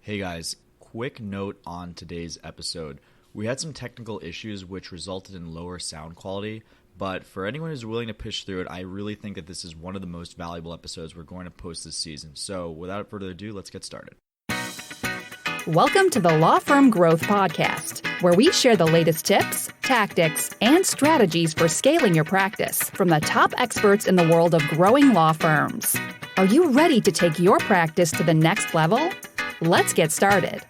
Hey guys, quick note on today's episode. We had some technical issues which resulted in lower sound quality, but for anyone who's willing to push through it, I really think that this is one of the most valuable episodes we're going to post this season. So without further ado, let's get started. Welcome to the Law Firm Growth Podcast, where we share the latest tips, tactics, and strategies for scaling your practice from the top experts in the world of growing law firms. Are you ready to take your practice to the next level? Let's get started.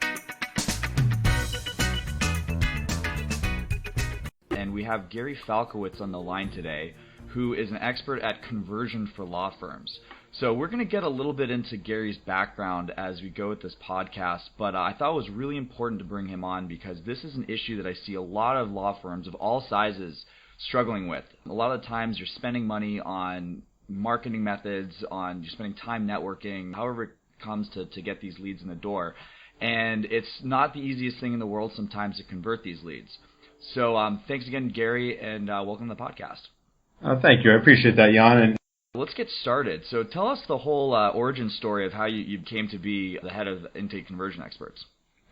And we have Gary Falkowitz on the line today, who is an expert at conversion for law firms. So we're going to get a little bit into Gary's background as we go with this podcast, but I thought it was really important to bring him on because this is an issue that I see a lot of law firms of all sizes struggling with. A lot of the times you're spending money on marketing methods, you're spending time networking, however it comes to get these leads in the door. And it's not the easiest thing in the world sometimes to convert these leads. So thanks again, Gary, and welcome to the podcast. Thank you. I appreciate that, Jan. And let's get started. So tell us the whole origin story of how you came to be the head of intake conversion experts.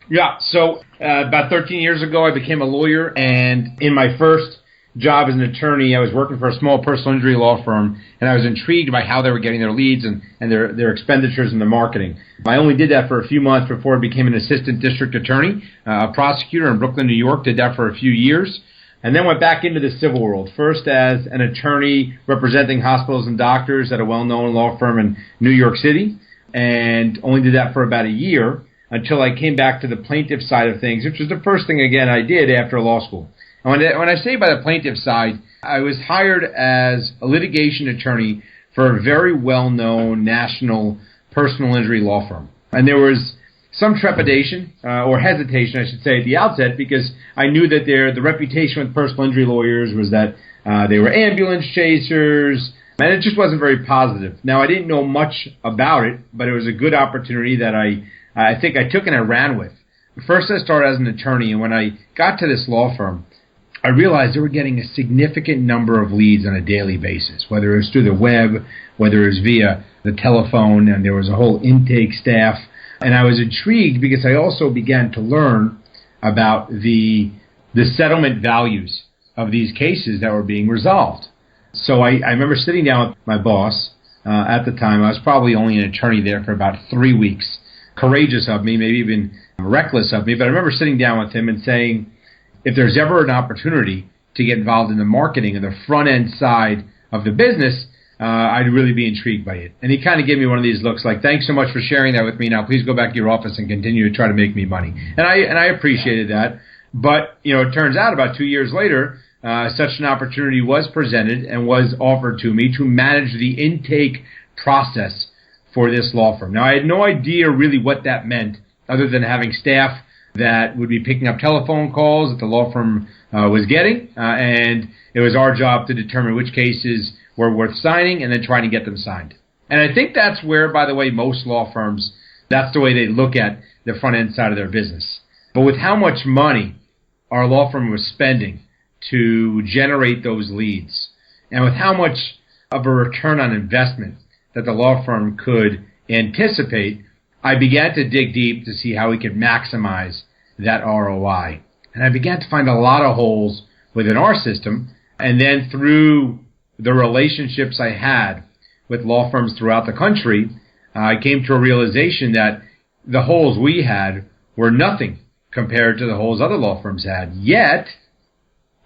Yeah, so about 13 years ago, I became a lawyer, and in my first job as an attorney, I was working for a small personal injury law firm, and I was intrigued by how they were getting their leads and their expenditures and their marketing. I only did that for a few months before I became an assistant district attorney, a prosecutor in Brooklyn, New York, did that for a few years, and then went back into the civil world, first as an attorney representing hospitals and doctors at a well-known law firm in New York City, and only did that for about a year until I came back to the plaintiff side of things, which was the first thing, again, I did after law school. And when I say by the plaintiff side, I was hired as a litigation attorney for a very well-known national personal injury law firm. And there was some trepidation, or hesitation, I should say, at the outset, because I knew that the reputation with personal injury lawyers was that they were ambulance chasers, and it just wasn't very positive. Now, I didn't know much about it, but it was a good opportunity that I think I took and I ran with. First, I started as an attorney, and when I got to this law firm, I realized they were getting a significant number of leads on a daily basis, whether it was through the web, whether it was via the telephone, and there was a whole intake staff. And I was intrigued because I also began to learn about the settlement values of these cases that were being resolved. So I remember sitting down with my boss at the time. I was probably only an attorney there for about 3 weeks. Courageous of me, maybe even reckless of me, but I remember sitting down with him and saying, if there's ever an opportunity to get involved in the marketing and the front-end side of the business, I'd really be intrigued by it. And he kind of gave me one of these looks like, thanks so much for sharing that with me. Now please go back to your office and continue to try to make me money. And I appreciated that. But, it turns out about 2 years later, such an opportunity was presented and was offered to me to manage the intake process for this law firm. Now, I had no idea really what that meant other than having staff that would be picking up telephone calls that the law firm was getting, and it was our job to determine which cases were worth signing and then trying to get them signed. And I think that's where, by the way, most law firms, that's the way they look at the front-end side of their business. But with how much money our law firm was spending to generate those leads, and with how much of a return on investment that the law firm could anticipate, I began to dig deep to see how we could maximize that ROI. And I began to find a lot of holes within our system. And then through the relationships I had with law firms throughout the country, I came to a realization that the holes we had were nothing compared to the holes other law firms had. Yet,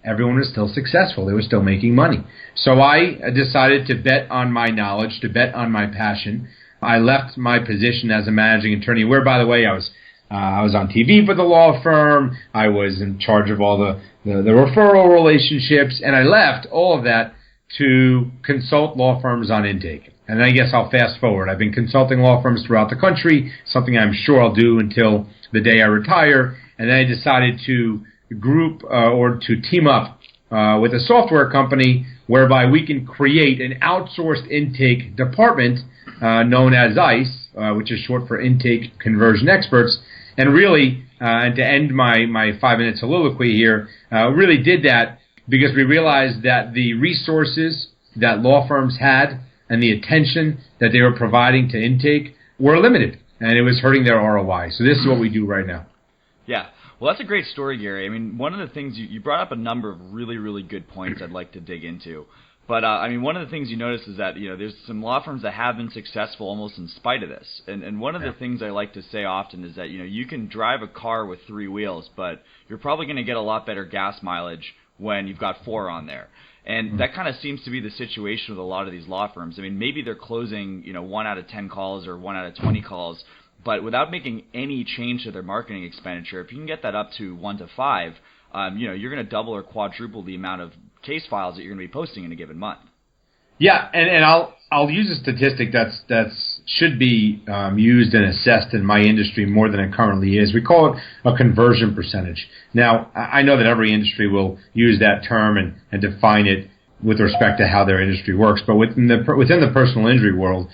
everyone was still successful. They were still making money. So I decided to bet on my knowledge, to bet on my passion. I left my position as a managing attorney, where, by the way, I was on TV for the law firm. I was in charge of all the referral relationships, and I left all of that to consult law firms on intake. And I guess I'll fast forward. I've been consulting law firms throughout the country, something I'm sure I'll do until the day I retire. And then I decided to group or to team up with a software company whereby we can create an outsourced intake department known as ICE, which is short for Intake Conversion Experts. And really, and to end my 5-minute soliloquy here, really did that because we realized that the resources that law firms had and the attention that they were providing to intake were limited. and it was hurting their ROI. So this is what we do right now. Yeah. Well, that's a great story, Gary. I mean, one of the things you brought up a number of really, really good points I'd like to dig into. But, I mean, one of the things you notice is that, there's some law firms that have been successful almost in spite of this. And one of the things I like to say often is that, you can drive a car with 3 wheels, but you're probably going to get a lot better gas mileage when you've got 4 on there. And that kind of seems to be the situation with a lot of these law firms. I mean, maybe they're closing, 1 out of 10 calls or 1 out of 20 calls, but without making any change to their marketing expenditure, if you can get that up to 1 to 5, you're going to double or quadruple the amount of case files that you're going to be posting in a given month. Yeah, and I'll use a statistic that's should be used and assessed in my industry more than it currently is. We call it a conversion percentage. Now, I know that every industry will use that term and define it with respect to how their industry works, but within the personal injury world,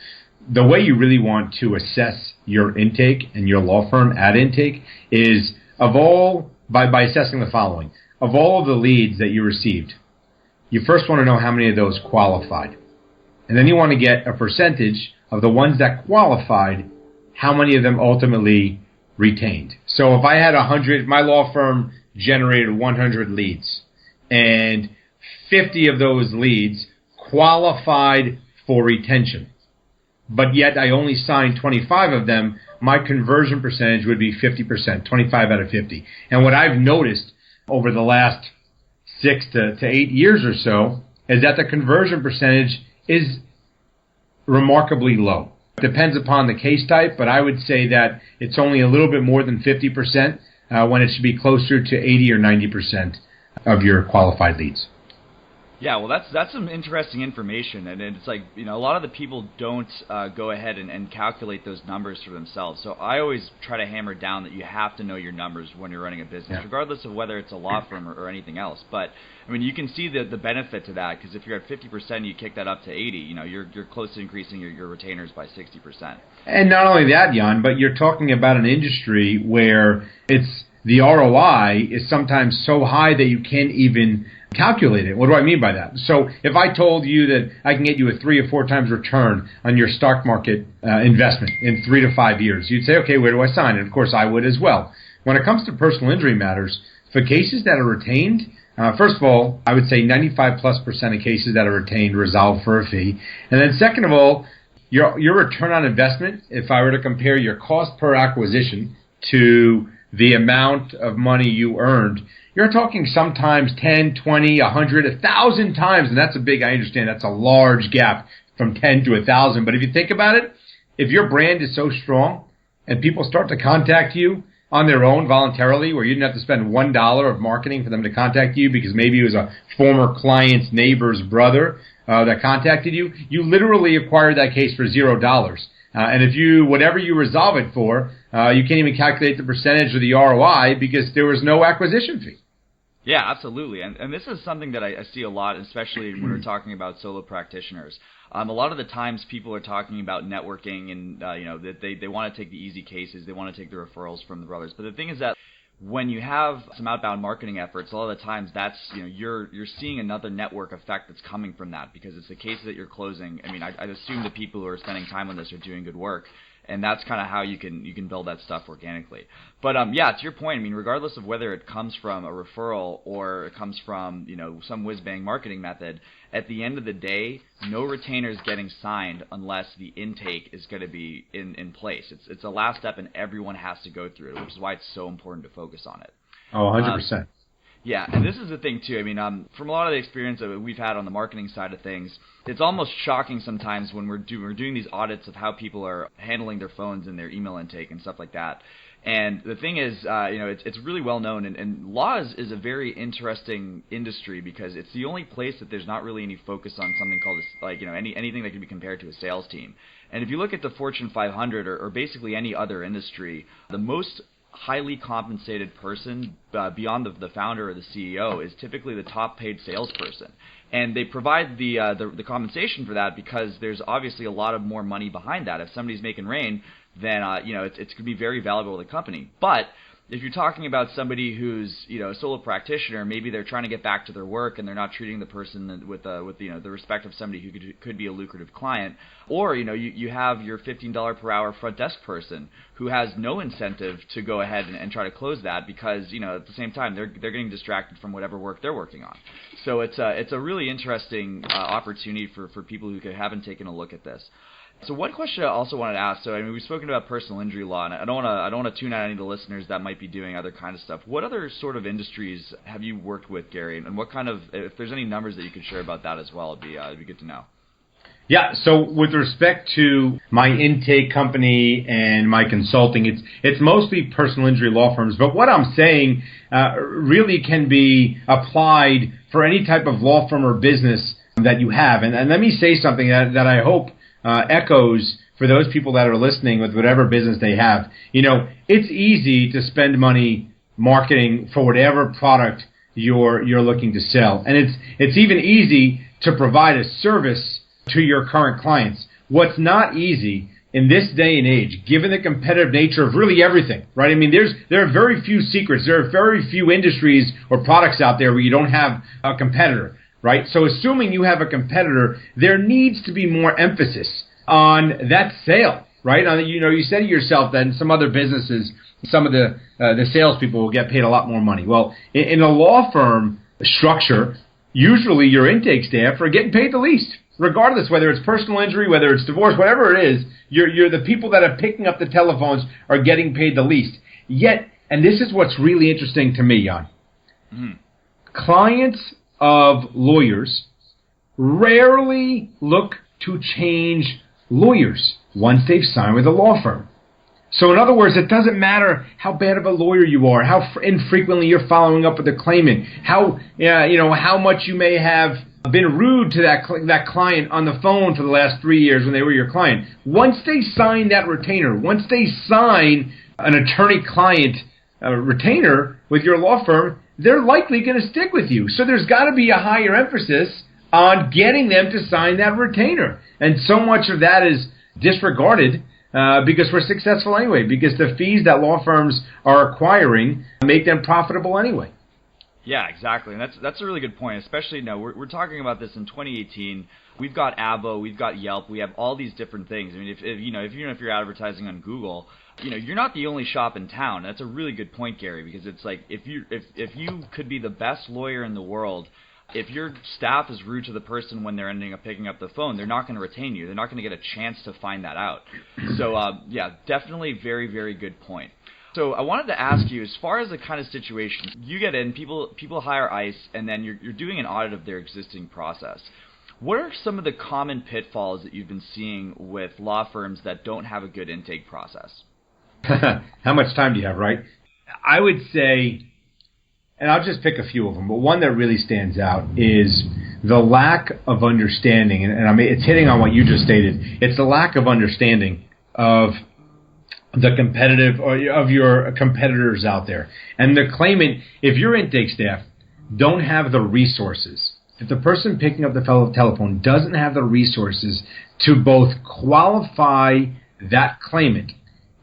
the way you really want to assess your intake and your law firm ad intake is by assessing the following. Of all of the leads that you received, you first want to know how many of those qualified. And then you want to get a percentage of the ones that qualified, how many of them ultimately retained. So if I had 100, my law firm generated 100 leads, and 50 of those leads qualified for retention, but yet I only signed 25 of them, my conversion percentage would be 50%, 25 out of 50. And what I've noticed over the last 6 to 8 years or so is that the conversion percentage is remarkably low. It depends upon the case type, but I would say that it's only a little bit more than 50% when it should be closer to 80 or 90% of your qualified leads. Yeah, well, that's some interesting information, and it's like, a lot of the people don't go ahead and calculate those numbers for themselves. So I always try to hammer down that you have to know your numbers when you're running a business, regardless of whether it's a law firm or anything else. But, I mean, you can see the benefit to that, because if you're at 50%, you kick that up to 80, you're close to increasing your retainers by 60%. And not only that, Jan, but you're talking about an industry where the ROI is sometimes so high that you can't even calculate it. What do I mean by that? So if I told you that I can get you a 3 or 4 times return on your stock market investment in 3 to 5 years, you'd say, okay, where do I sign? And of course I would as well. When it comes to personal injury matters, for cases that are retained, first of all, I would say 95+% of cases that are retained resolve for a fee. And then second of all, your return on investment, if I were to compare your cost per acquisition to the amount of money you earned, you're talking sometimes 10, 20, 100, 1,000 times, and that's I understand that's a large gap from 10 to 1,000. But if you think about it, if your brand is so strong and people start to contact you on their own voluntarily, where you didn't have to spend $1 of marketing for them to contact you because maybe it was a former client's neighbor's brother that contacted you, you literally acquired that case for $0. And if whatever you resolve it for, you can't even calculate the percentage of the ROI because there was no acquisition fee. Yeah, absolutely. And this is something that I see a lot, especially when we're talking about solo practitioners. A lot of the times people are talking about networking and, that they want to take the easy cases. They want to take the referrals from the brothers. But the thing is that when you have some outbound marketing efforts, a lot of the times that's, you're seeing another network effect that's coming from that because it's the cases that you're closing. I mean, I'd assume the people who are spending time on this are doing good work. And that's kind of how you can build that stuff organically. But to your point, I mean, regardless of whether it comes from a referral or it comes from some whiz-bang marketing method, at the end of the day, no retainer is getting signed unless the intake is going to be in place. It's a last step, and everyone has to go through it, which is why it's so important to focus on it. Oh, 100%. Yeah, and this is the thing, too. I mean, from a lot of the experience that we've had on the marketing side of things, it's almost shocking sometimes when we're doing these audits of how people are handling their phones and their email intake and stuff like that. And the thing is, it's really well known, and law is a very interesting industry because it's the only place that there's not really any focus on something called anything that can be compared to a sales team. And if you look at the Fortune 500 or basically any other industry, the most highly compensated person beyond the founder or the CEO is typically the top paid salesperson, and they provide the compensation for that because there's obviously a lot of more money behind that. If somebody's making rain, then it's going to be very valuable to the company. But if you're talking about somebody who's, a solo practitioner, maybe they're trying to get back to their work and they're not treating the person with the respect of somebody who could be a lucrative client. Or, you have your $15 per hour front desk person who has no incentive to go ahead and try to close that because, at the same time, they're getting distracted from whatever work they're working on. So it's a really interesting opportunity for people who haven't taken a look at this. So one question I also wanted to ask, we've spoken about personal injury law, and I don't want to tune out any of the listeners that might be doing other kind of stuff. What other sort of industries have you worked with, Gary, and what kind of, if there's any numbers that you could share about that as well, it'd be good to know. Yeah, so with respect to my intake company and my consulting, it's mostly personal injury law firms, but what I'm saying really can be applied for any type of law firm or business that you have. And let me say something that I hope echoes for those people that are listening with whatever business they have. It's easy to spend money marketing for whatever product you're looking to sell, and it's even easy to provide a service to your current clients. What's not easy in this day and age, given the competitive nature of really everything, right? There are very few secrets. There are very few industries or products out there where you don't have a competitor. Right? So assuming you have a competitor, there needs to be more emphasis on that sale, right? You said to yourself that in some other businesses, some of the salespeople will get paid a lot more money. Well, in a law firm structure, usually your intake staff are getting paid the least, regardless whether it's personal injury, whether it's divorce, whatever it is. You're the people that are picking up the telephones are getting paid the least. Yet, and this is what's really interesting to me, Jan, clients of lawyers rarely look to change lawyers once they've signed with a law firm. So in other words, it doesn't matter how bad of a lawyer you are, how infrequently you're following up with the claimant, how much you may have been rude to that client on the phone for the last 3 years when they were your client. Once they sign that retainer, once they sign an attorney-client retainer with your law firm, they're likely going to stick with you. So there's got to be a higher emphasis on getting them to sign that retainer. And so much of that is disregarded because we're successful anyway, because the fees that law firms are acquiring make them profitable anyway. Yeah, exactly. And that's a really good point, especially now we're talking about this in 2018. We've got Abo, we've got Yelp, we have all these different things. If you're advertising on Google, you're not the only shop in town. That's a really good point, Gary, because it's like if you could be the best lawyer in the world, if your staff is rude to the person when they're ending up picking up the phone, they're not going to retain you. They're not going to get a chance to find that out. So definitely very, very good point. So I wanted to ask you, as far as the kind of situation you get in, people hire ICE, and then you're doing an audit of their existing process. What are some of the common pitfalls that you've been seeing with law firms that don't have a good intake process? How much time do you have, right? I would say, and I'll just pick a few of them, but one that really stands out is the lack of understanding, and it's hitting on what you just stated. It's the lack of understanding of the competitive or of your competitors out there. And the claimant, if your intake staff don't have the resources, if the person picking up the telephone doesn't have the resources to both qualify that claimant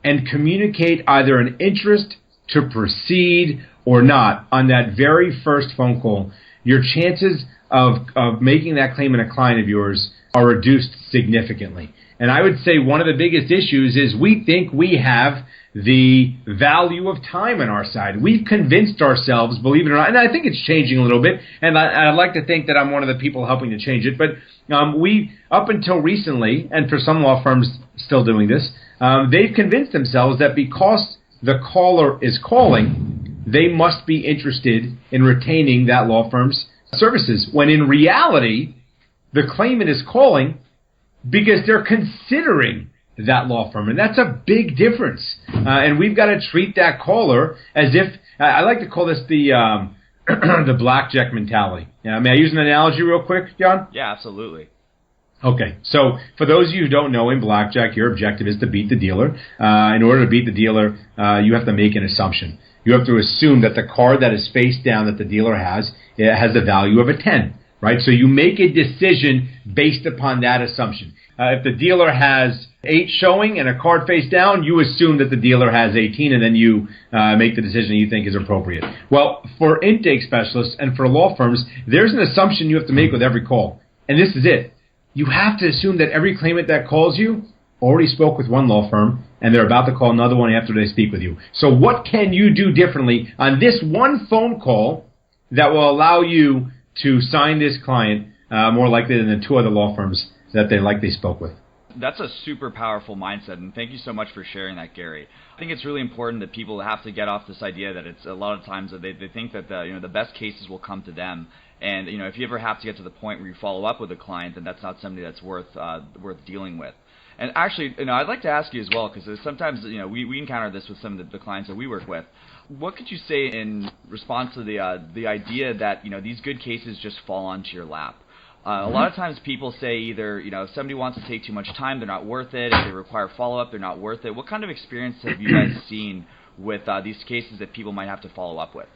and communicate either an interest to proceed or not on that very first phone call, your chances of making that claimant a client of yours are reduced significantly. And I would say one of the biggest issues is we think we have the value of time on our side. We've convinced ourselves, believe it or not, and I think it's changing a little bit, and I'd like to think that I'm one of the people helping to change it, but we, up until recently, and for some law firms still doing this, they've convinced themselves that because the caller is calling, they must be interested in retaining that law firm's services, when in reality, the claimant is calling because they're considering that law firm. And that's a big difference. And we've got to treat that caller as if, I like to call this the the blackjack mentality. May I use an analogy real quick, John? Yeah, absolutely. Okay, so for those of you who don't know, in blackjack, your objective is to beat the dealer. In order to beat the dealer, you have to make an assumption. You have to assume that the card that is face down that the dealer has, it has the value of a 10. Right, so you make a decision based upon that assumption. If the dealer has 8 showing and a card face down, you assume that the dealer has 18, and then you make the decision you think is appropriate. Well, for intake specialists and for law firms, there's an assumption you have to make with every call. And this is it. You have to assume that every claimant that calls you already spoke with one law firm, and they're about to call another one after they speak with you. So what can you do differently on this one phone call that will allow you to sign this client more likely than the 2 other law firms that they likely spoke with? That's a super powerful mindset, and thank you so much for sharing that, Gary. I think it's really important that people have to get off this idea that it's a lot of times that they think that the best cases will come to them, and if you ever have to get to the point where you follow up with a client, then that's not somebody that's worth dealing with. And actually, I'd like to ask you as well, because sometimes we encounter this with some of the clients that we work with. What could you say in response to the idea that these good cases just fall onto your lap? A lot of times people say either, if somebody wants to take too much time, they're not worth it. If they require follow-up, they're not worth it. What kind of experience have you guys seen with these cases that people might have to follow up with?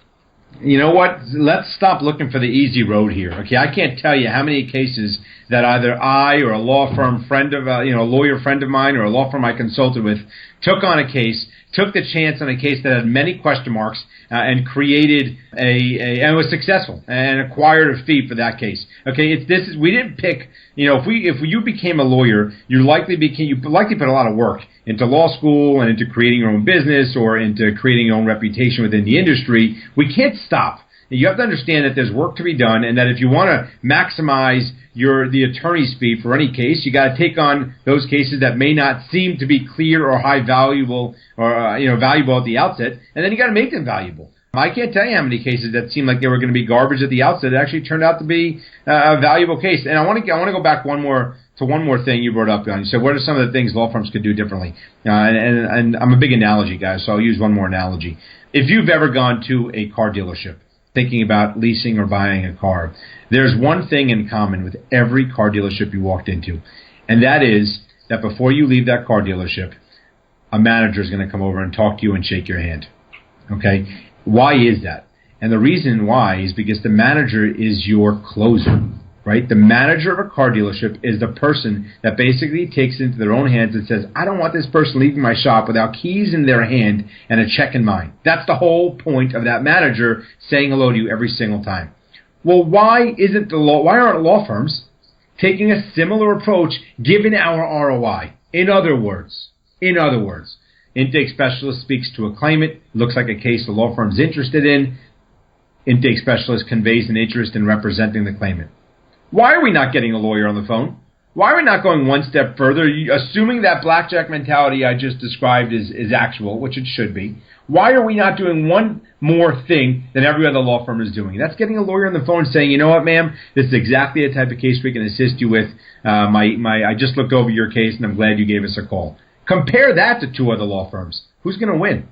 You know what? Let's stop looking for the easy road here. Okay, I can't tell you how many cases that either I or a law firm friend of, a lawyer friend of mine or a law firm I consulted with took on a case, took the chance on a case that had many question marks and created and was successful and acquired a fee for that case. Okay, we didn't pick. If you became a lawyer, you likely put a lot of work into law school and into creating your own business or into creating your own reputation within the industry. We can't stop. You have to understand that there's work to be done, and that if you want to maximize the attorney's fee for any case, you got to take on those cases that may not seem to be clear or high valuable or valuable at the outset, and then you got to make them valuable. I can't tell you how many cases that seemed like they were going to be garbage at the outset that actually turned out to be a valuable case. And I want to go back one more thing you brought up, John. You said, what are some of the things law firms could do differently? And I'm a big analogy guy, so I'll use one more analogy. If you've ever gone to a car dealership thinking about leasing or buying a car, there's one thing in common with every car dealership you walked into, and that is that before you leave that car dealership, a manager is going to come over and talk to you and shake your hand. Okay? Why is that? And the reason why is because the manager is your closer, right? The manager of a car dealership is the person that basically takes it into their own hands and says, I don't want this person leaving my shop without keys in their hand and a check in mine. That's the whole point of that manager saying hello to you every single time. Well, why aren't law firms taking a similar approach given our ROI? In other words, intake specialist speaks to a claimant, looks like a case the law firm's interested in. Intake specialist conveys an interest in representing the claimant. Why are we not getting a lawyer on the phone? Why are we not going one step further, assuming that blackjack mentality I just described is actual, which it should be? Why are we not doing one more thing than every other law firm is doing? That's getting a lawyer on the phone saying, you know what, ma'am, this is exactly the type of case we can assist you with. I just looked over your case, and I'm glad you gave us a call. Compare that to 2 other law firms. Who's going to win?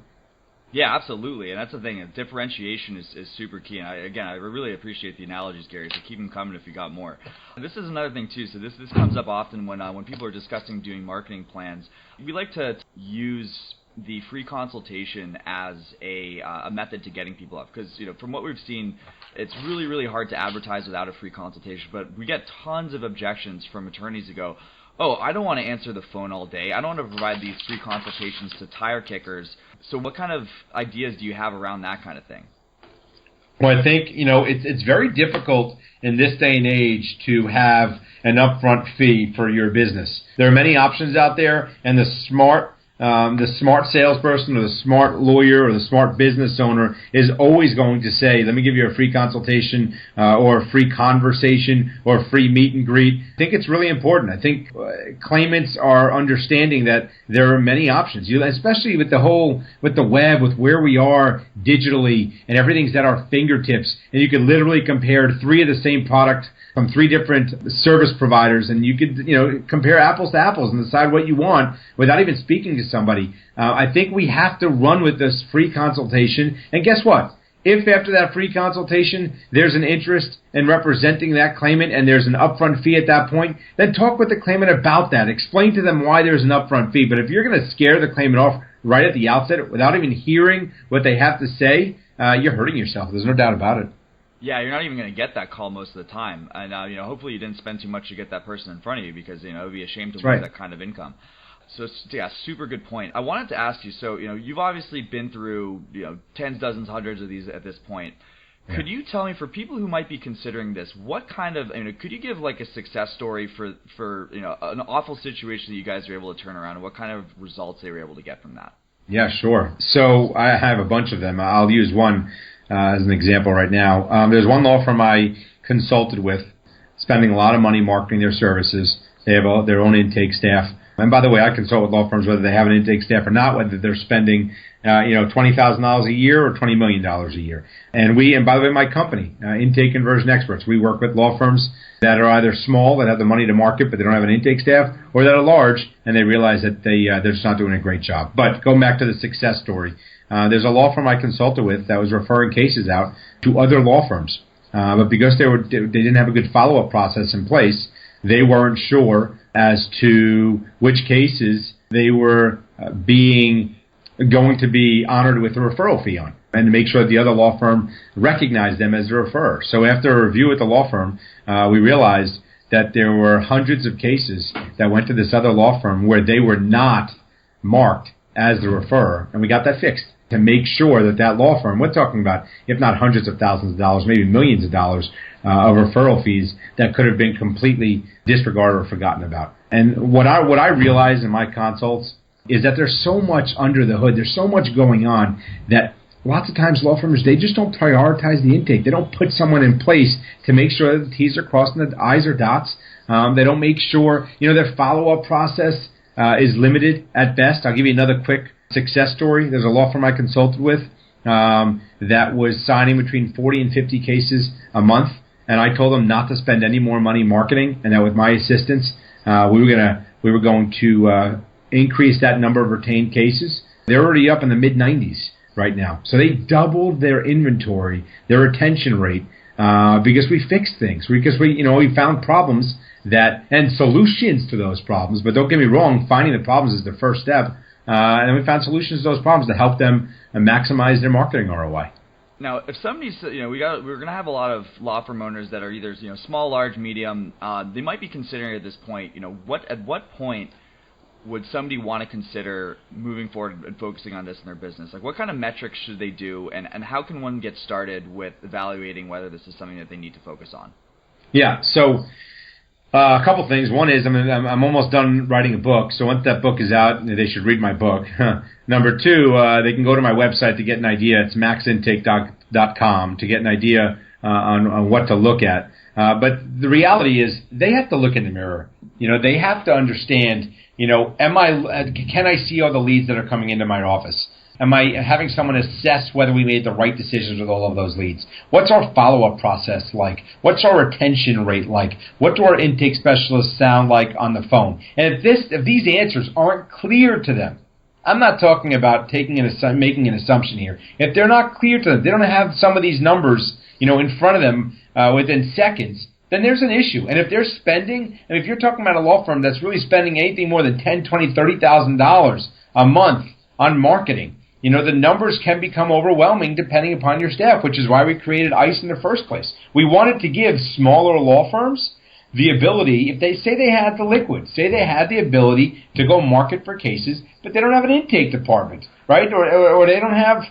Yeah, absolutely, and that's the thing. Differentiation is super key. And I really appreciate the analogies, Gary. So keep them coming if you got more. This is another thing too. So this comes up often when people are discussing doing marketing plans. We like to use the free consultation as a method to getting people up, because from what we've seen, it's really, really hard to advertise without a free consultation. But we get tons of objections from attorneys who go, oh, I don't want to answer the phone all day. I don't want to provide these free consultations to tire kickers. So what kind of ideas do you have around that kind of thing? Well, I think, it's very difficult in this day and age to have an upfront fee for your business. There are many options out there, and the smart salesperson or the smart lawyer or the smart business owner is always going to say, let me give you a free consultation or a free conversation or a free meet and greet. I think it's really important. I think claimants are understanding that there are many options, especially with the web, with where we are digitally, and everything's at our fingertips, and you can literally compare 3 of the same product from 3 different service providers, and you could compare apples to apples and decide what you want without even speaking to somebody. I think we have to run with this free consultation, and guess what? If after that free consultation there's an interest in representing that claimant and there's an upfront fee at that point, then talk with the claimant about that. Explain to them why there's an upfront fee. But if you're going to scare the claimant off right at the outset without even hearing what they have to say, you're hurting yourself. There's no doubt about it. Yeah, you're not even going to get that call most of the time. And hopefully you didn't spend too much to get that person in front of you, because it would be a shame to lose that kind of income. So yeah, super good point. I wanted to ask you, so you've obviously been through tens, dozens, hundreds of these at this point. Yeah. Could you tell me, for people who might be considering this, what kind of could you give like a success story for an awful situation that you guys were able to turn around, and what kind of results they were able to get from that? Yeah, sure. So I have a bunch of them. I'll use one as an example right now. There's one law firm I consulted with, spending a lot of money marketing their services. They have their own intake staff. And by the way, I consult with law firms whether they have an intake staff or not, whether they're spending $20,000 a year or $20 million a year. And by the way, my company, Intake Conversion Experts, we work with law firms that are either small, that have the money to market, but they don't have an intake staff, or that are large, and they realize that they're just not doing a great job. But going back to the success story, there's a law firm I consulted with that was referring cases out to other law firms. But because they didn't have a good follow-up process in place, they weren't sure as to which cases they were going to be honored with a referral fee on, and to make sure that the other law firm recognized them as a referrer. So after a review with the law firm, we realized that there were hundreds of cases that went to this other law firm where they were not marked as the referrer, and we got that fixed to make sure that law firm, we're talking about, if not hundreds of thousands of dollars, maybe millions of dollars of referral fees that could have been completely disregarded or forgotten about. And what I realize in my consults is that there's so much under the hood, there's so much going on that lots of times law firms, they just don't prioritize the intake. They don't put someone in place to make sure that the T's are crossed and the I's are dots. They don't make sure, their follow-up process is limited at best. I'll give you another quick success story. There's a law firm I consulted with that was signing between 40 and 50 cases a month, and I told them not to spend any more money marketing, and that with my assistance, we were going to increase that number of retained cases. They're already up in the mid-90s right now. So they doubled their inventory, their retention rate, because we fixed things, because we found problems and solutions to those problems. But don't get me wrong, finding the problems is the first step. And then we found solutions to those problems to help them maximize their marketing ROI. Now, if somebody's, we're going to have a lot of law firm owners that are either, small, large, medium. They might be considering at this point, at what point would somebody want to consider moving forward and focusing on this in their business? Like, what kind of metrics should they do, and how can one get started with evaluating whether this is something that they need to focus on? Yeah, so a couple things. One is I'm almost done writing a book, so once that book is out, they should read my book. Number two, they can go to my website to get an idea. It's maxintake.com to get an idea on what to look at. But the reality is they have to look in the mirror. They have to understand, can I see all the leads that are coming into my office? Am I having someone assess whether we made the right decisions with all of those leads? What's our follow-up process like? What's our retention rate like? What do our intake specialists sound like on the phone? And if these answers aren't clear to them, I'm not talking about making an assumption here. If they're not clear to them, they don't have some of these numbers, in front of them within seconds, then there's an issue. And if they're spending, and if you're talking about a law firm that's really spending anything more than $10,000, $20,000, $30,000 a month on marketing, the numbers can become overwhelming depending upon your staff, which is why we created ICE in the first place. We wanted to give smaller law firms the ability, if they say they had the liquid, say they had the ability to go market for cases, but they don't have an intake department, right? Or they don't have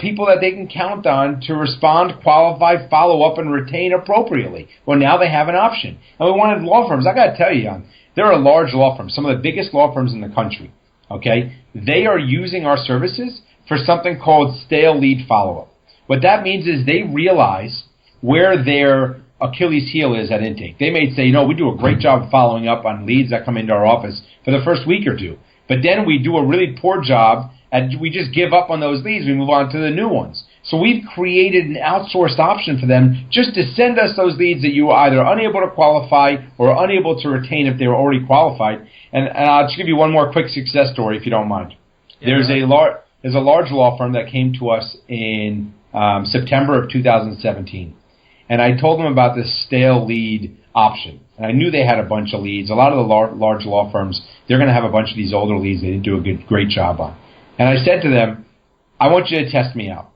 people that they can count on to respond, qualify, follow up, and retain appropriately. Well, now they have an option. And we wanted law firms. I got to tell you, there are large law firms, some of the biggest law firms in the country. Okay, they are using our services for something called stale lead follow-up. What that means is they realize where their Achilles heel is at intake. They may say, we do a great job following up on leads that come into our office for the first week or two. But then we do a really poor job, and we just give up on those leads. We move on to the new ones. So we've created an outsourced option for them just to send us those leads that you were either unable to qualify or unable to retain if they were already qualified. And I'll just give you one more quick success story, if you don't mind. Yeah, there's a large law firm that came to us in September of 2017. And I told them about this stale lead option. And I knew they had a bunch of leads. A lot of the large law firms, they're going to have a bunch of these older leads they didn't do a great job on. And I said to them, I want you to test me out.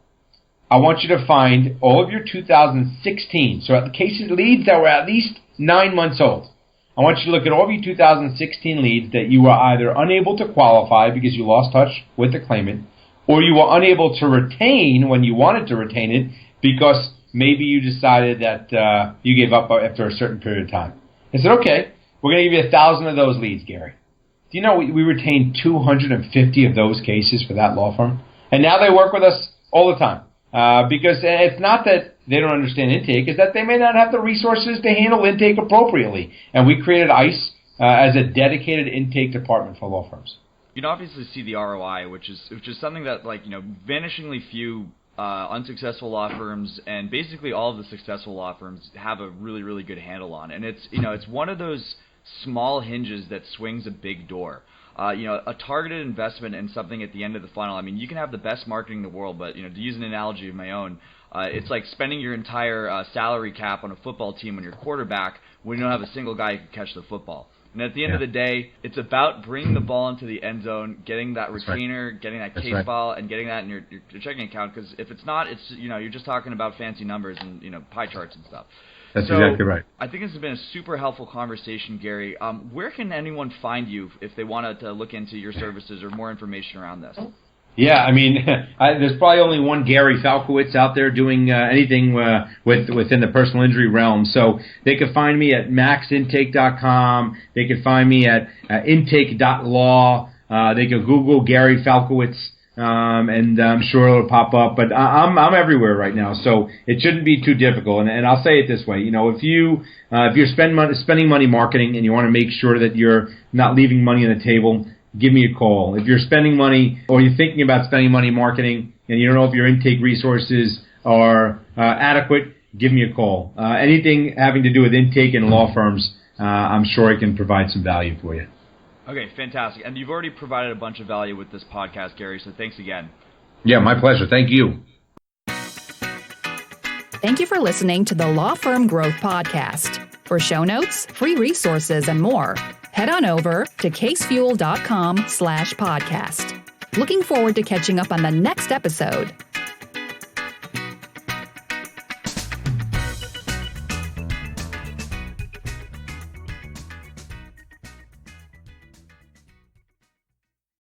I want you to find all of your 2016, so cases leads that were at least 9 months old. I want you to look at all of your 2016 leads that you were either unable to qualify because you lost touch with the claimant, or you were unable to retain when you wanted to retain it because maybe you decided that you gave up after a certain period of time. I said, okay, we're going to give you 1,000 of those leads, Gary. Do you know we retained 250 of those cases for that law firm? And now they work with us all the time. Because it's not that they don't understand intake, it's that they may not have the resources to handle intake appropriately. And we created ICE as a dedicated intake department for law firms. You can obviously see the ROI, which is something that, vanishingly few unsuccessful law firms and basically all of the successful law firms have a really, really good handle on. And it's one of those small hinges that swings a big door. A targeted investment in something at the end of the funnel. I mean, you can have the best marketing in the world, but to use an analogy of my own, it's like spending your entire salary cap on a football team when you're quarterback when you don't have a single guy who can catch the football. And at the end of the day, it's about bringing the ball into the end zone, getting that retainer, getting that case file, and getting that in your checking account. Because if it's not, it's you're just talking about fancy numbers and pie charts and stuff. That's exactly right. I think this has been a super helpful conversation, Gary. Where can anyone find you if they wanted to look into your services or more information around this? Yeah, I mean, there's probably only one Gary Falkowitz out there doing anything within the personal injury realm. So they can find me at maxintake.com. They can find me at intake.law. They can Google Gary Falkowitz. And I'm sure it'll pop up, but I'm everywhere right now, so it shouldn't be too difficult. And I'll say it this way, if you're spending money marketing and you want to make sure that you're not leaving money on the table, give me a call. If you're spending money or you're thinking about spending money marketing and you don't know if your intake resources are adequate, give me a call. Anything having to do with intake in law firms, I'm sure I can provide some value for you. Okay, fantastic. And you've already provided a bunch of value with this podcast, Gary, so thanks again. Yeah, my pleasure. Thank you. Thank you for listening to the Law Firm Growth Podcast. For show notes, free resources, and more, head on over to casefuel.com/podcast. Looking forward to catching up on the next episode.